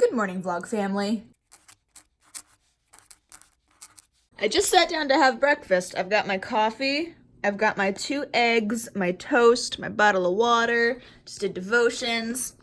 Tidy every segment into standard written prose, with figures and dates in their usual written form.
Good morning, vlog family. I just sat down to have breakfast. I've got my coffee, I've got my 2 eggs, my toast, my bottle of water, just did devotions.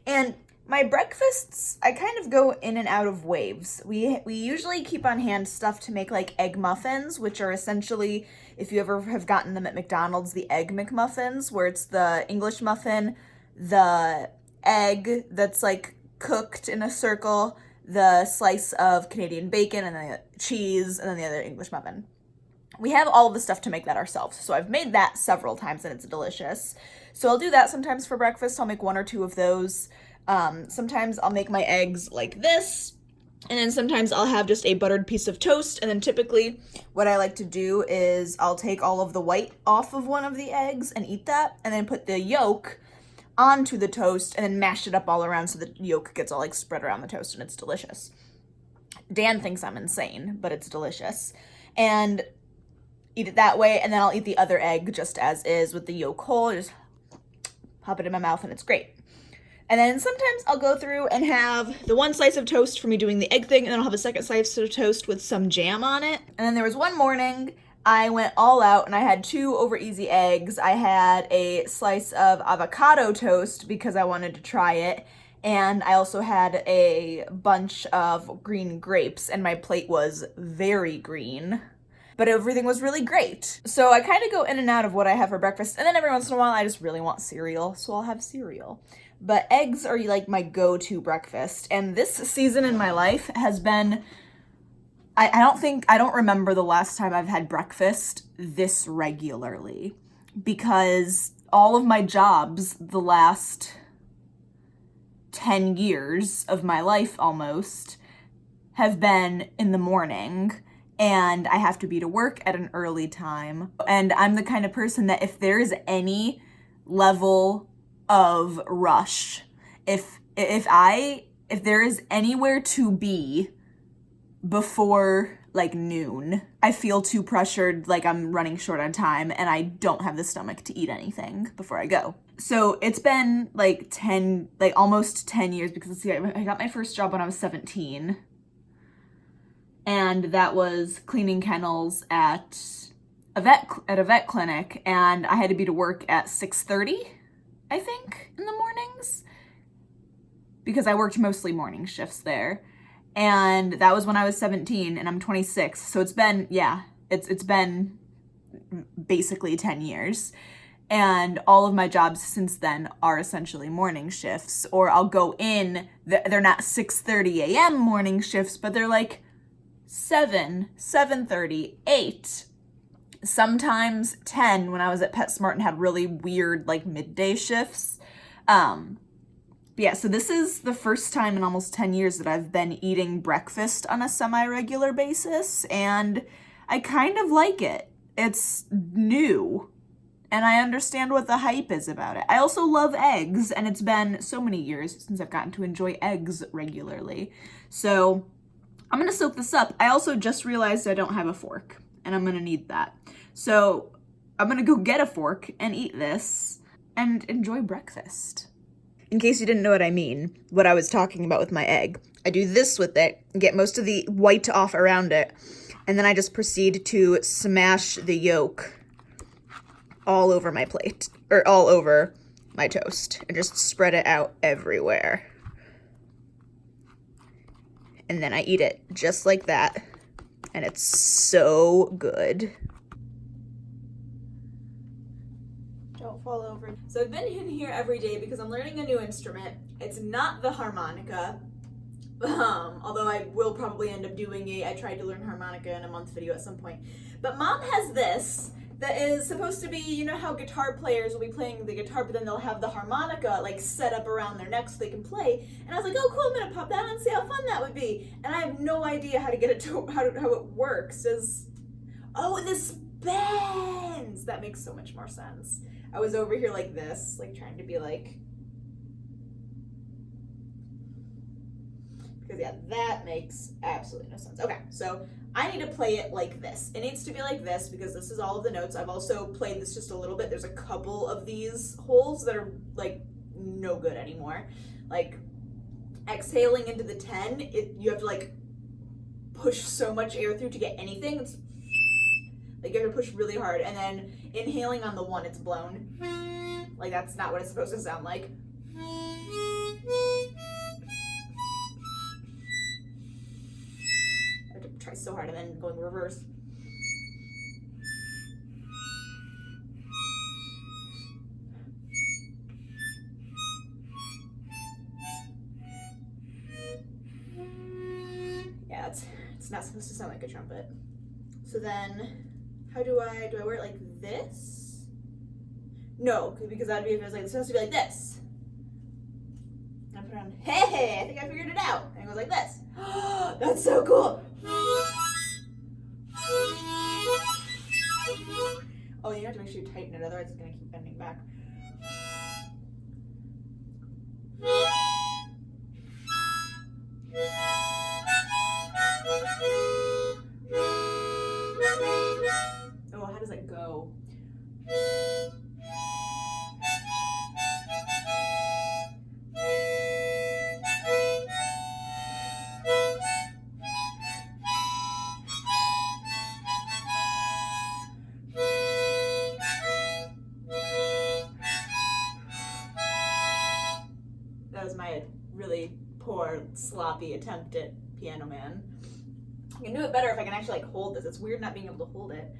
And my breakfasts, I kind of go in and out of waves. We usually keep on hand stuff to make like egg muffins, which are essentially, if you ever have gotten them at McDonald's, the egg McMuffins, where it's the English muffin, the egg that's like cooked in a circle, the slice of Canadian bacon, and then the cheese, and then the other English muffin. We have all of the stuff to make that ourselves, so I've made that several times and it's delicious. So I'll do that sometimes for breakfast. I'll make 1 or 2 of those. Sometimes I'll make my eggs like this, and then sometimes I'll have just a buttered piece of toast, and then typically what I like to do is I'll take all of the white off of one of the eggs and eat that, and then put the yolk onto the toast and then mash it up all around so the yolk gets all like spread around the toast, and it's delicious. Dan thinks I'm insane, but it's delicious. And eat it that way, and then I'll eat the other egg just as is with the yolk whole, just pop it in my mouth, and it's great. And then sometimes I'll go through and have the 1 slice of toast for me doing the egg thing, and then I'll have a 2nd slice of toast with some jam on it. And then there was one morning I went all out and I had 2 over easy eggs. I had a slice of avocado toast because I wanted to try it, and I also had a bunch of green grapes, and my plate was very green. But everything was really great. So I kind of go in and out of what I have for breakfast, and then every once in a while I just really want cereal, so I'll have cereal. But eggs are like my go-to breakfast, and this season in my life has been, I don't remember the last time I've had breakfast this regularly, because all of my jobs the last 10 years of my life almost have been in the morning, and I have to be to work at an early time. And I'm the kind of person that if there's any level of rush, if there is anywhere to be before like noon, I feel too pressured, like I'm running short on time, and I don't have the stomach to eat anything before I go. So it's been like almost 10 years, because let's see, I got my first job when I was 17. And that was cleaning kennels at a vet clinic, and I had to be to work at 6:30, I think, in the mornings, because I worked mostly morning shifts there. And that was when I was 17, and I'm 26, so it's been basically 10 years. And all of my jobs since then are essentially morning shifts, or I'll go in, they're not 6:30 a.m. morning shifts, but they're like 7:30, 8, sometimes 10 when I was at PetSmart and had really weird like midday shifts. Yeah, so this is the first time in almost 10 years that I've been eating breakfast on a semi-regular basis, and I kind of like it. It's new, and I understand what the hype is about it. I also love eggs, and it's been so many years since I've gotten to enjoy eggs regularly. So I'm gonna soak this up. I also just realized I don't have a fork, and I'm gonna need that. So I'm gonna go get a fork and eat this and enjoy breakfast. In case you didn't know what I mean, what I was talking about with my egg, I do this with it, get most of the white off around it, and then I just proceed to smash the yolk all over my plate, or all over my toast, and just spread it out everywhere. And then I eat it just like that, and it's so good. Don't fall over. So I've been in here every day because I'm learning a new instrument. It's not the harmonica, although I will probably end up doing I tried to learn harmonica in a month video at some point. But Mom has this that is supposed to be, you know how guitar players will be playing the guitar, but then they'll have the harmonica like set up around their neck so they can play. And I was like, oh cool, I'm gonna pop that on and see how fun that would be. And I have no idea how to get it to, how it works. Oh, this bends! That makes so much more sense. I was over here like this, like trying to be like, because yeah, that makes absolutely no sense. Okay, so I need to play it like this. It needs to be like this because this is all of the notes. I've also played this just a little bit. There's a couple of these holes that are like no good anymore. Like exhaling into the 10, you have to like push so much air through to get anything. It's like you have to push really hard, and then inhaling on the 1, it's blown. Like that's not what it's supposed to sound like. I have to try so hard and then going reverse. Yeah, it's not supposed to sound like a trumpet. So then, how do I wear it like this? No, because that'd be if it was like, it's supposed to be like this. And I put it on, hey, I think I figured it out. And it goes like this. That's so cool. Oh, you have to make sure you tighten it, otherwise it's gonna keep bending back. Oh, how does it go? That was my really poor, sloppy attempt at Piano Man. I can do it better if I can actually like hold this. It's weird not being able to hold it.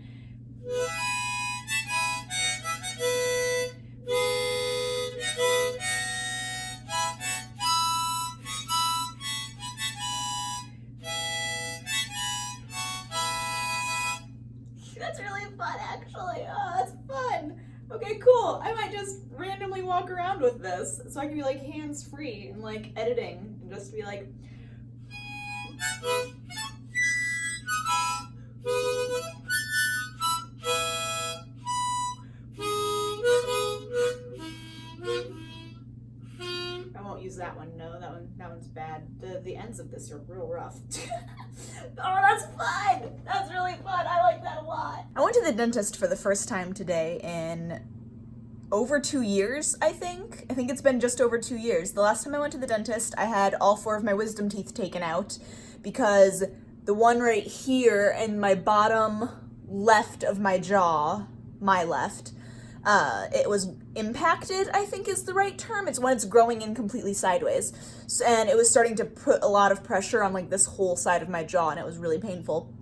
That's really fun, actually. Oh, that's fun. Okay, cool. I might just randomly walk around with this so I can be like hands-free and like editing and just be like. I won't use that one. No, that one's bad. The ends of this are real rough. Oh, that's fun. That's really fun. I like that a lot. I went to the dentist for the first time today in over 2 years, I think. I think it's been just over 2 years. The last time I went to the dentist, I had all 4 of my wisdom teeth taken out because the one right here in my bottom left of my jaw, my left, it was impacted, I think is the right term. It's when it's growing in completely sideways. And it was starting to put a lot of pressure on like this whole side of my jaw, and it was really painful.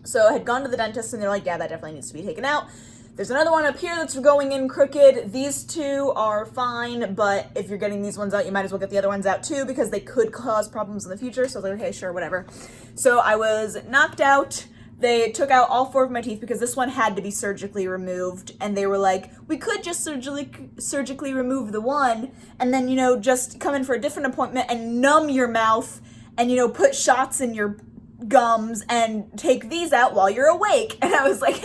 So I had gone to the dentist and they're like, yeah, that definitely needs to be taken out. There's another one up here that's going in crooked. These 2 are fine, but if you're getting these ones out, you might as well get the other ones out too because they could cause problems in the future. So I was like, okay, sure, whatever. So I was knocked out. They took out all 4 of my teeth because this one had to be surgically removed. And they were like, we could just surgically remove the one and then, just come in for a different appointment and numb your mouth and, put shots in your gums and take these out while you're awake. And I was like,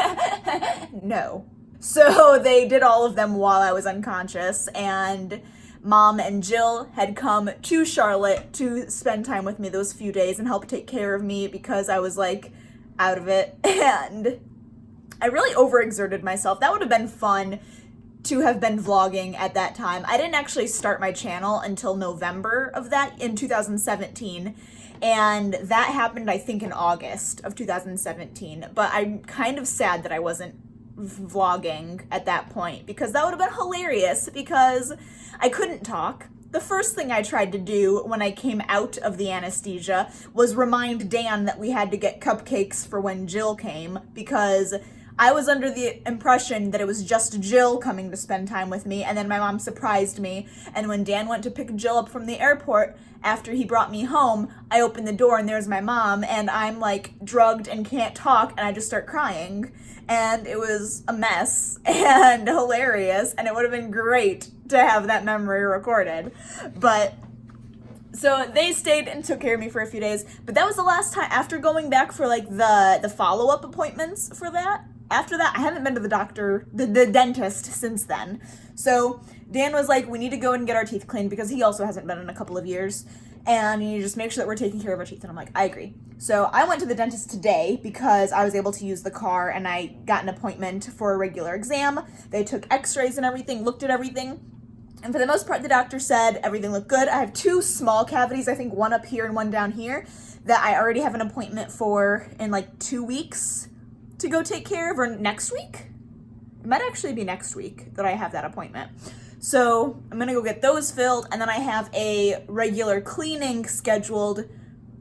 no. So they did all of them while I was unconscious, and Mom and Jill had come to Charlotte to spend time with me those few days and help take care of me because I was like out of it, and I really overexerted myself. That would have been fun to have been vlogging at that time. I didn't actually start my channel until November of that in 2017. And that happened, I think, in August of 2017. But I'm kind of sad that I wasn't vlogging at that point because that would have been hilarious because I couldn't talk. The first thing I tried to do when I came out of the anesthesia was remind Dan that we had to get cupcakes for when Jill came because I was under the impression that it was just Jill coming to spend time with me, and then my mom surprised me, and when Dan went to pick Jill up from the airport after he brought me home, I opened the door and there's my mom, and I'm like drugged and can't talk, and I just start crying, and it was a mess and hilarious, and it would have been great to have that memory recorded, but so they stayed and took care of me for a few days, but that was the last time after going back for like the follow-up appointments for that. After that, I haven't been to the doctor, the dentist since then. So Dan was like, we need to go and get our teeth cleaned because he also hasn't been in a couple of years. And you need to just make sure that we're taking care of our teeth. And I'm like, I agree. So I went to the dentist today because I was able to use the car and I got an appointment for a regular exam. They took x-rays and everything, looked at everything. And for the most part, the doctor said everything looked good. I have 2 small cavities, I think one up here and one down here, that I already have an appointment for in like 2 weeks to go take care of, or next week. It might actually be next week that I have that appointment. So I'm gonna go get those filled, and then I have a regular cleaning scheduled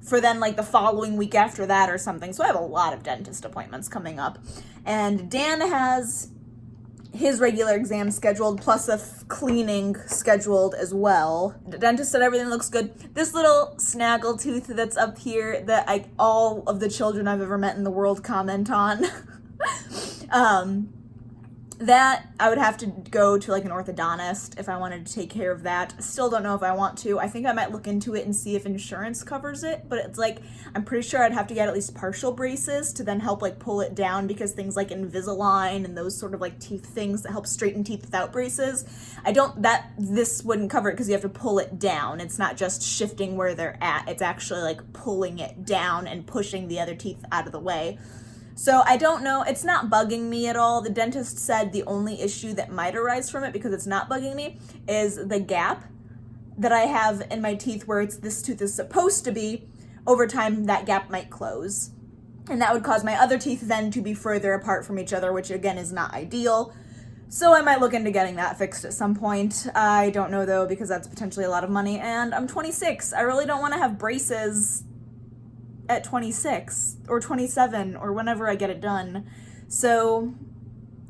for then like the following week after that or something. So I have a lot of dentist appointments coming up. And Dan has his regular exam scheduled plus a cleaning scheduled as well. The dentist said everything looks good. This little snaggle tooth that's up here that all of the children I've ever met in the world comment on. That I would have to go to like an orthodontist if I wanted to take care of that. Still don't know if I want to. I think I might look into it and see if insurance covers it, but it's like, I'm pretty sure I'd have to get at least partial braces to then help like pull it down, because things like Invisalign and those sort of like teeth things that help straighten teeth without braces, this wouldn't cover it because you have to pull it down. It's not just shifting where they're at. It's actually like pulling it down and pushing the other teeth out of the way. So I don't know. It's not bugging me at all. The dentist said the only issue that might arise from it, because it's not bugging me, is the gap that I have in my teeth where this tooth is supposed to be. Over time, that gap might close. And that would cause my other teeth then to be further apart from each other, which again is not ideal. So I might look into getting that fixed at some point. I don't know though, because that's potentially a lot of money. And I'm 26. I really don't want to have braces at 26 or 27 or whenever I get it done. So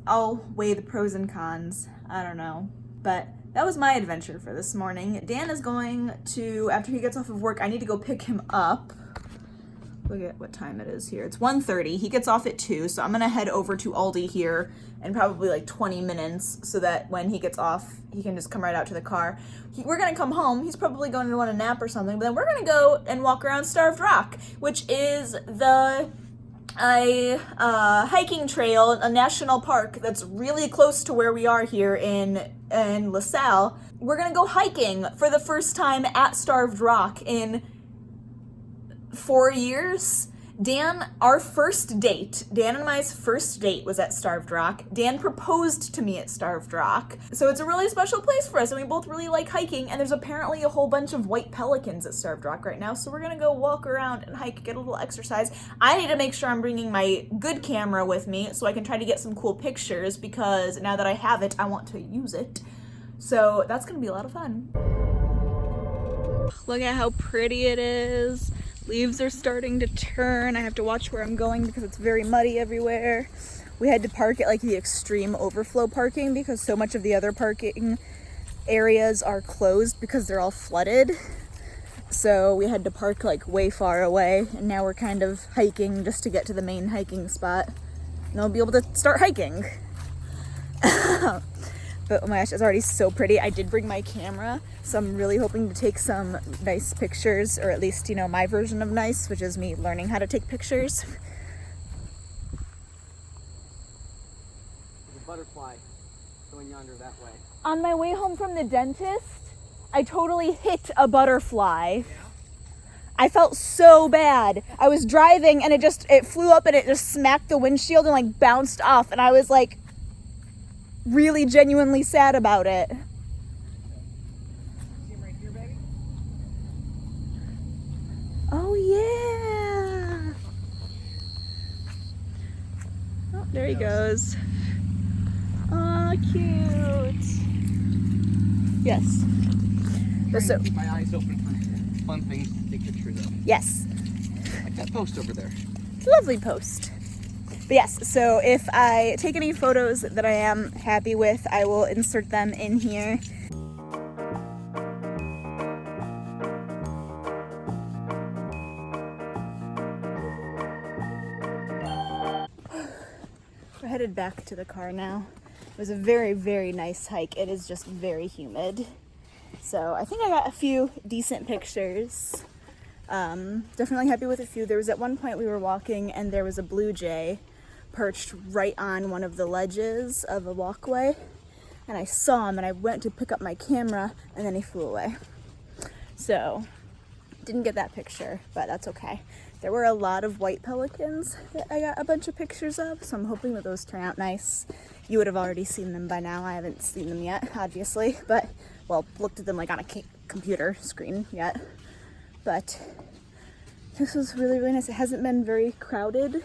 I'll weigh the pros and cons. I don't know. But that was my adventure for this morning. Dan is going to, after he gets off of work, I need to go pick him up. Look at what time it is here. It's 1:30. He gets off at 2, so I'm gonna head over to Aldi here in probably like 20 minutes so that when he gets off, he can just come right out to the car. We're gonna come home. He's probably going to want a nap or something, but then we're gonna go and walk around Starved Rock, which is the hiking trail, a national park that's really close to where we are here in LaSalle. We're gonna go hiking for the first time at Starved Rock in 4 years. Dan and my first date was at Starved Rock. Dan proposed to me at Starved Rock. So it's a really special place for us, and we both really like hiking, and there's apparently a whole bunch of white pelicans at Starved Rock right now, so we're gonna go walk around and hike, get a little exercise. I need to make sure I'm bringing my good camera with me so I can try to get some cool pictures, because now that I have it, I want to use it. So that's gonna be a lot of fun. Look at how pretty it is. Leaves are starting to turn. I have to watch where I'm going because it's very muddy everywhere. We had to park at like the extreme overflow parking because so much of the other parking areas are closed because they're all flooded. So we had to park like way far away, and now we're kind of hiking just to get to the main hiking spot. And I'll be able to start hiking. But oh my gosh, it's already so pretty. I did bring my camera, so I'm really hoping to take some nice pictures, or at least, you know, my version of nice, which is me learning how to take pictures. There's a butterfly going yonder that way. On my way home from the dentist, I totally hit a butterfly. Yeah? I felt so bad. I was driving and it flew up and it just smacked the windshield and like bounced off, and I was like really genuinely sad about it. See him right here, baby? Oh yeah. Oh, there he goes. Aw, cute. Yes. So keep my eyes open for fun things to take pictures of. Yes. Like that post over there. Lovely post. But yes, so if I take any photos that I am happy with, I will insert them in here. We're headed back to the car now. It was a very, very nice hike. It is just very humid. So I think I got a few decent pictures. Definitely happy with a few. There was at one point we were walking and there was a blue jay perched right on one of the ledges of a walkway, and I saw him and I went to pick up my camera and then he flew away. So didn't get that picture, but that's okay. There were a lot of white pelicans that I got a bunch of pictures of, so I'm hoping that those turn out nice. You would have already seen them by now. I haven't seen them yet, obviously, but well, looked at them like on a computer screen yet, but this was really, really nice. It hasn't been very crowded,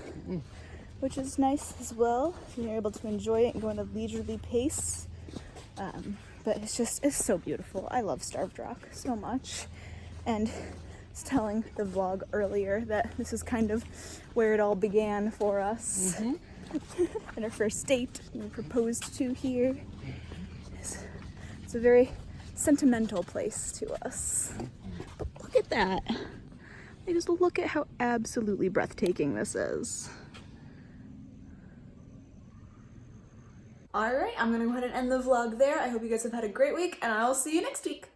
which is nice as well. So you're able to enjoy it and go at a leisurely pace. But it's so beautiful. I love Starved Rock so much. And I was telling the vlog earlier that this is kind of where it all began for us. And our first date, we were proposed to here. It's a very sentimental place to us. But look at that. Just look at how absolutely breathtaking this is. Alright, I'm gonna go ahead and end the vlog there. I hope you guys have had a great week, and I'll see you next week.